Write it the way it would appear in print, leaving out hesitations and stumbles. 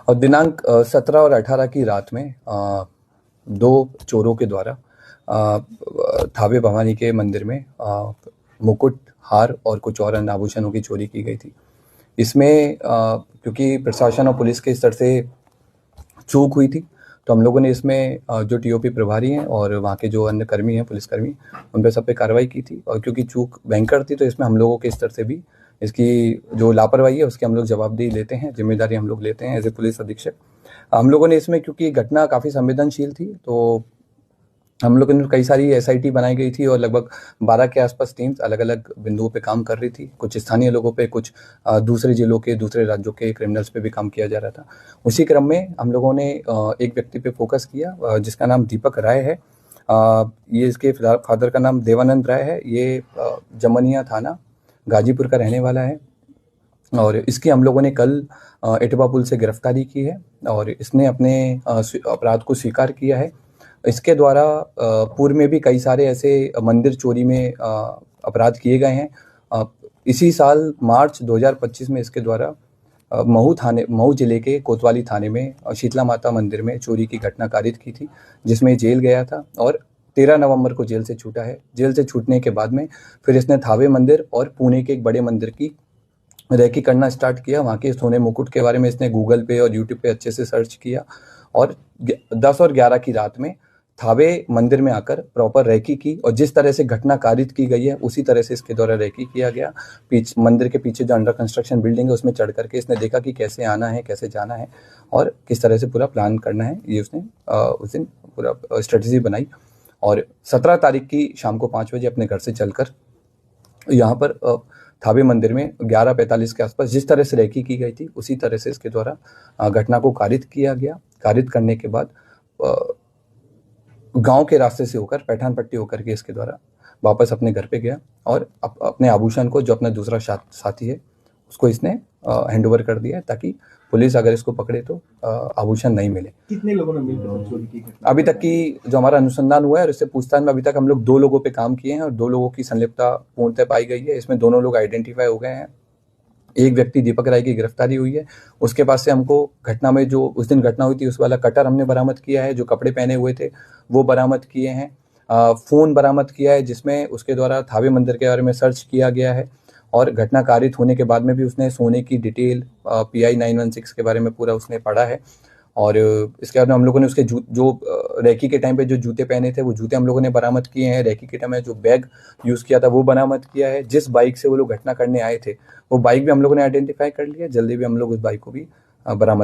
और दिनांक 17 और 18 की रात में दो चोरों के द्वारा थावे भवानी के मंदिर में मुकुट, हार और कुछ और अन्य आभूषणों की चोरी की गई थी। इसमें क्योंकि प्रशासन और पुलिस के स्तर से चूक हुई थी, तो हम लोगों ने इसमें जो टीओपी प्रभारी हैं और वहाँ के जो अन्य कर्मी हैं, पुलिसकर्मी, उन पे सब पे कार्रवाई की थी। और क्योंकि चूक भयंकर थी, तो इसमें हम लोगों के स्तर से भी इसकी जो लापरवाही है उसकी हम लोग जवाबदेही लेते हैं, जिम्मेदारी हम लोग लेते हैं एज ए पुलिस अधीक्षक। हम लोगों ने इसमें, क्योंकि घटना काफ़ी संवेदनशील थी, तो हम लोगों ने कई सारी एसआईटी बनाई गई थी और लगभग 12 के आसपास टीम्स अलग अलग बिंदुओं पे काम कर रही थी। कुछ स्थानीय लोगों पे, कुछ दूसरे जिलों के, दूसरे राज्यों के क्रिमिनल्स पे भी काम किया जा रहा था। उसी क्रम में हम लोगों ने एक व्यक्ति पे फोकस किया जिसका नाम दीपक राय है। ये इसके फादर का नाम देवानंद राय है। ये जमनिया थाना गाजीपुर का रहने वाला है और इसकी हम लोगों ने कल इटवा पुल से गिरफ्तारी की है और इसने अपने अपराध को स्वीकार किया है। इसके द्वारा पूर्व में भी कई सारे ऐसे मंदिर चोरी में अपराध किए गए हैं। इसी साल मार्च 2025 में इसके द्वारा महू जिले के कोतवाली थाने में शीतला माता मंदिर में चोरी की घटना कारित की थी, जिसमें जेल गया था और 13 नवंबर को जेल से छूटा है। जेल से छूटने के बाद में फिर इसने थावे मंदिर और पुणे के एक बड़े मंदिर की रेकी करना स्टार्ट किया। वहाँ के सोने मुकुट के बारे में इसने गूगल पे और यूट्यूब पे अच्छे से सर्च किया और 10 और 11 की रात में थावे मंदिर में आकर प्रॉपर रेकी की और जिस तरह से घटना कारित की गई है उसी तरह से इसके द्वारा रेकी किया गया। मंदिर के पीछे जो अंडर कंस्ट्रक्शन बिल्डिंग है उसमें चढ़ करके इसने देखा कि कैसे आना है, कैसे जाना है और किस तरह से पूरा प्लान करना है। ये उसने उस दिन पूरा स्ट्रेटजी बनाई और 17 तारीख की शाम को 5 बजे अपने घर से चलकर यहाँ पर थावे मंदिर में 11:45 के आसपास जिस तरह से रेकी की गई थी उसी तरह से इसके द्वारा घटना को कारित किया गया। कारित करने के बाद गांव के रास्ते से होकर पैठान पट्टी होकर के इसके द्वारा वापस अपने घर पे गया और अपने आभूषण को, जो अपना दूसरा साथी है, उसको इसने हैंड ओवर कर दिया ताकि पुलिस अगर इसको पकड़े तो आभूषण नहीं मिले। कितने लोगों ने मिलकर चोरी की घटना? अभी तक की जो हमारा अनुसंधान हुआ है और इससे पूछताछ में अभी तक हम लोग 2 लोगों पे काम किए हैं और 2 लोगों की संलिप्तता पूर्णतः पाई गई है। इसमें दोनों लोग आइडेंटिफाई हो गए हैं। एक व्यक्ति दीपक राय की गिरफ्तारी हुई है। उसके पास से हमको घटना में जो उस दिन घटना हुई थी उस वाला कटर हमने बरामद किया है, जो कपड़े पहने हुए थे वो बरामद किए हैं। फ़ोन बरामद किया है जिसमें उसके द्वारा थावे मंदिर के बारे में सर्च किया गया है और घटना कारित होने के बाद में भी उसने सोने की डिटेल PI 916 के बारे में पूरा उसने पढ़ा है। और इसके बाद में हम लोगों ने उसके जो रेकी के टाइम पे जो जूते पहने थे वो जूते हम लोगों ने बरामद किए हैं। रेकी के टाइम में जो बैग यूज़ किया था वो बरामद किया है। जिस बाइक से वो लोग घटना करने आए थे वो बाइक भी हम लोगों ने आइडेंटिफाई कर लिया। जल्दी भी हम लोग उस बाइक को भी बरामद